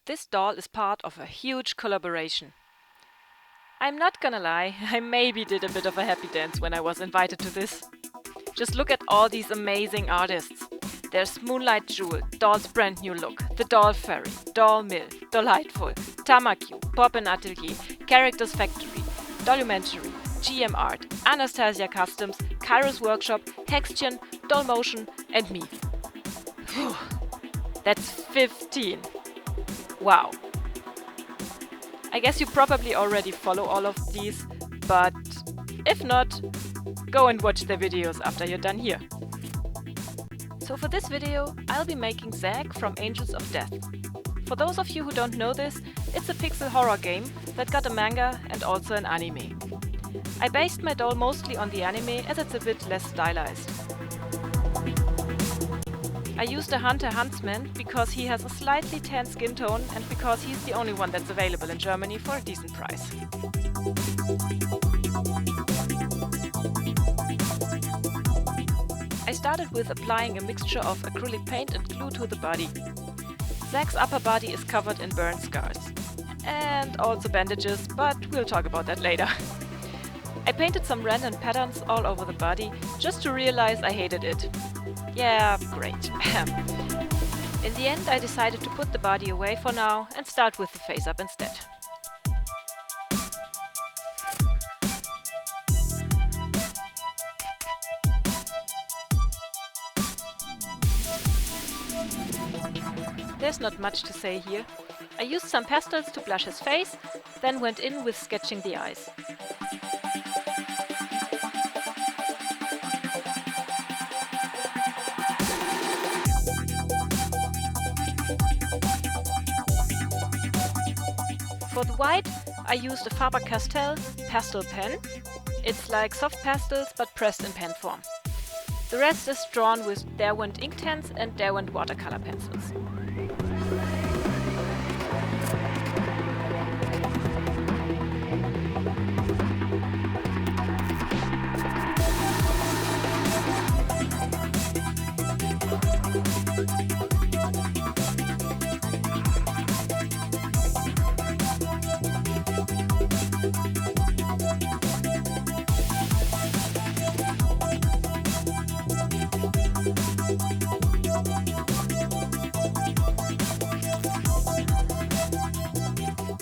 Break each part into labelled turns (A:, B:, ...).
A: This doll is part of a huge collaboration. I'm not gonna lie, I maybe did a bit of a happy dance when I was invited to this. Just look at all these amazing artists. There's Moonlight Jewel, Doll's brand new look, The Doll Fairy, Doll Mill, Dollightful, Tamaku, Poppin Atelier, Characters Factory, Dollumentary, GM Art, Anastasia Customs, Kairos Workshop, Hextion, Doll Motion and me. Whew. That's 15. Wow. I guess you probably already follow all of these, but if not, go and watch their videos after you're done here. So for this video, I'll be making Zack from Angels of Death. For those of you who don't know this, it's a pixel horror game that got a manga and also an anime. I based my doll mostly on the anime as it's a bit less stylized. I used a hunter-huntsman because he has a slightly tan skin tone and because he's the only one that's available in Germany for a decent price. I started with applying a mixture of acrylic paint and glue to the body. Zack's upper body is covered in burn scars. And also bandages, but we'll talk about that later. I painted some random patterns all over the body just to realize I hated it. Yeah, great. In the end, I decided to put the body away for now and start with the face up instead. There's not much to say here. I used some pastels to blush his face, then went in with sketching the eyes. For the white, I used a Faber-Castell pastel pen. It's like soft pastels but pressed in pen form. The rest is drawn with Derwent Inktense and Derwent watercolor pencils.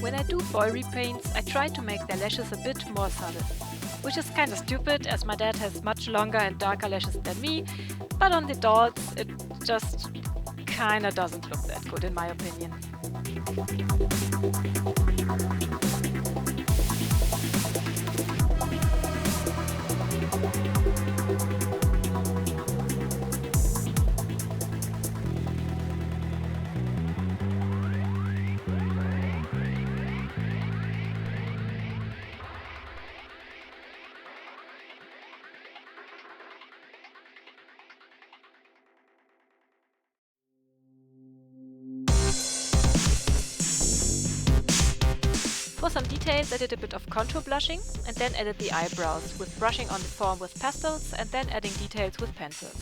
A: When I do boy repaints, I try to make their lashes a bit more subtle. Which is kinda stupid, as my dad has much longer and darker lashes than me, but on the dolls it just kinda doesn't look that good in my opinion. For some details I did a bit of contour blushing and then added the eyebrows with brushing on the form with pastels and then adding details with pencils.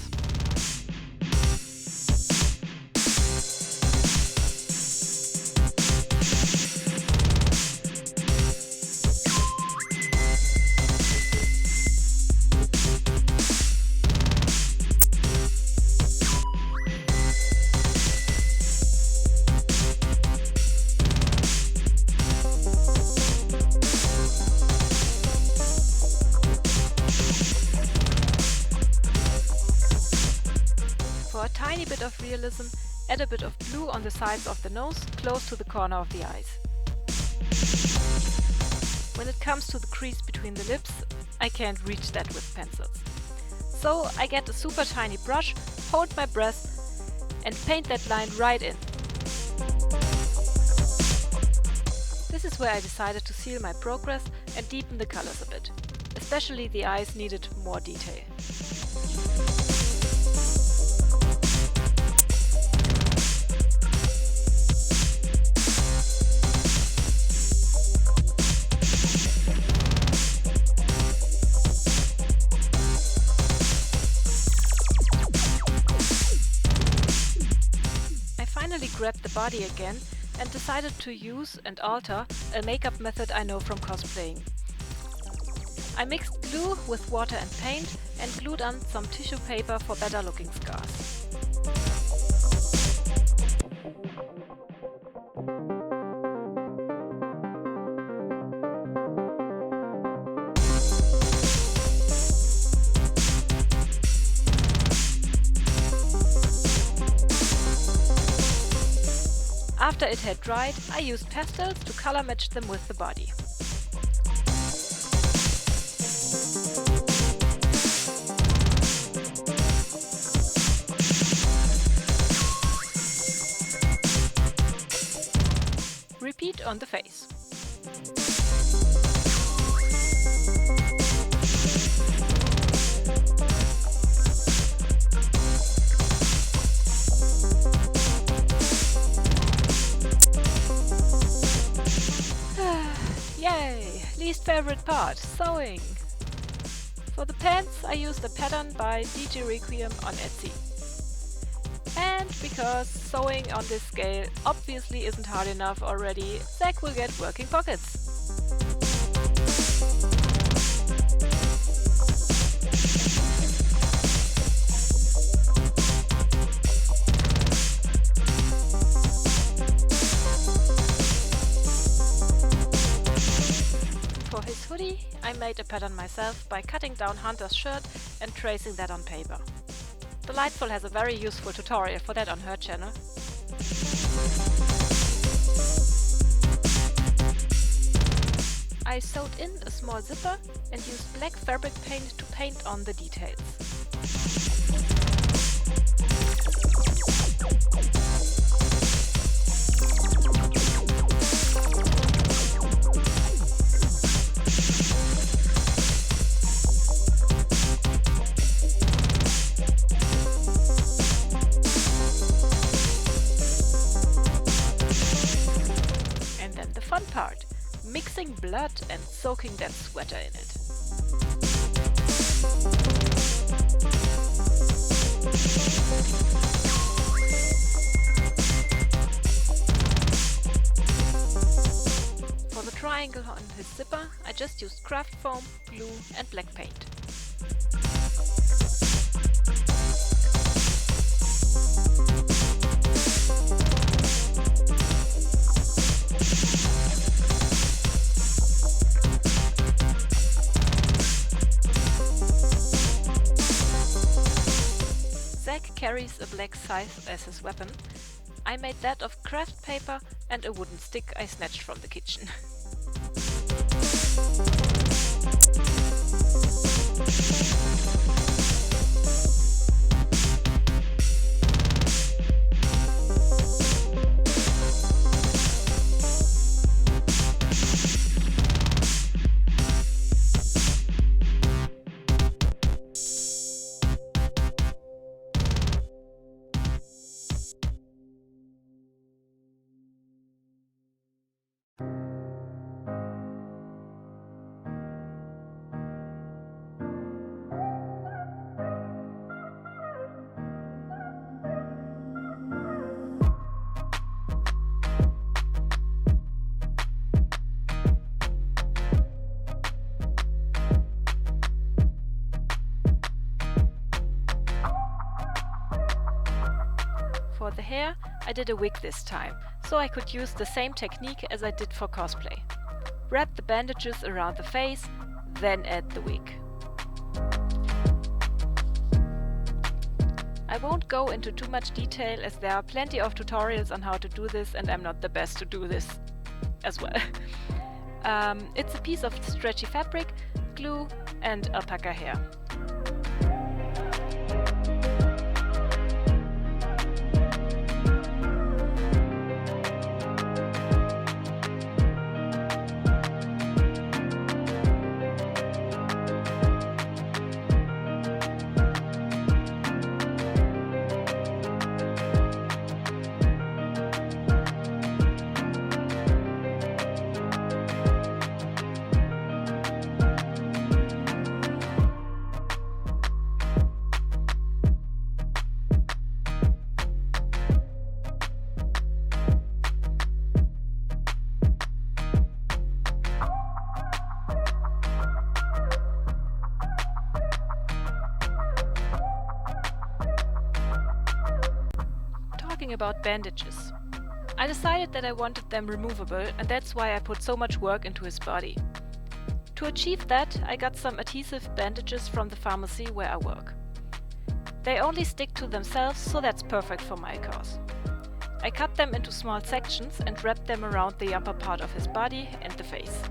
A: For a tiny bit of realism, add a bit of blue on the sides of the nose, close to the corner of the eyes. When it comes to the crease between the lips, I can't reach that with pencils. So I get a super tiny brush, hold my breath and paint that line right in. This is where I decided to seal my progress and deepen the colors a bit. Especially the eyes needed more detail. Finally grabbed the body again and decided to use and alter a makeup method I know from cosplaying. I mixed glue with water and paint and glued on some tissue paper for better looking scars. After it had dried, I used pastels to color match them with the body. Repeat on the face. Yay! Least favorite part, sewing. For the pants I used a pattern by DJ Requiem on Etsy. And because sewing on this scale obviously isn't hard enough already, Zack will get working pockets. For his hoodie, I made a pattern myself by cutting down Hunter's shirt and tracing that on paper. Delightful has a very useful tutorial for that on her channel. I sewed in a small zipper and used black fabric paint to paint on the details. Fun part, mixing blood and soaking that sweater in it. For the triangle on his zipper, I just used craft foam, glue and black paint. Zack carries a black scythe as his weapon. I made that of craft paper and a wooden stick I snatched from the kitchen. For the hair, I did a wig this time, so I could use the same technique as I did for cosplay. Wrap the bandages around the face, then add the wig. I won't go into too much detail as there are plenty of tutorials on how to do this and I'm not the best to do this as well. It's a piece of stretchy fabric, glue and alpaca hair. talking about bandages. I decided that I wanted them removable, and that's why I put so much work into his body. To achieve that, I got some adhesive bandages from the pharmacy where I work. They only stick to themselves, so that's perfect for my cause. I cut them into small sections and wrapped them around the upper part of his body and the face.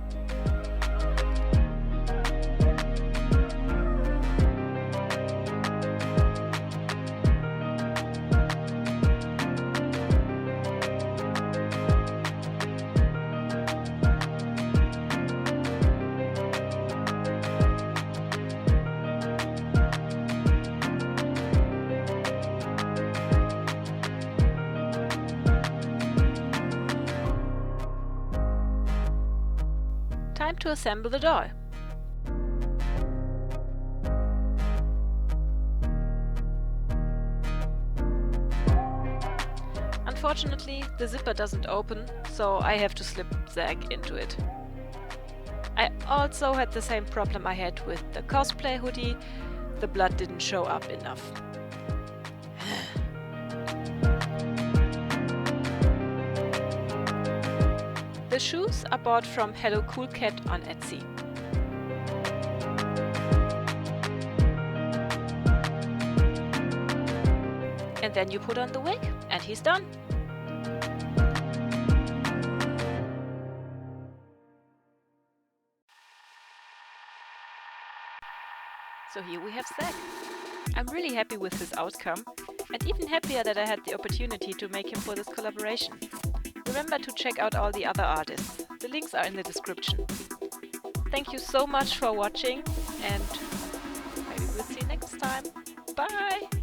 A: Time to assemble the doll. Unfortunately, the zipper doesn't open, so I have to slip Zack into it. I also had the same problem I had with the cosplay hoodie. The blood didn't show up enough. The shoes are bought from Hello Cool Cat on Etsy. And then you put on the wig and he's done. So here we have Zack. I'm really happy with this outcome and even happier that I had the opportunity to make him for this collaboration. Remember to check out all the other artists. The links are in the description. Thank you so much for watching and maybe we'll see you next time. Bye!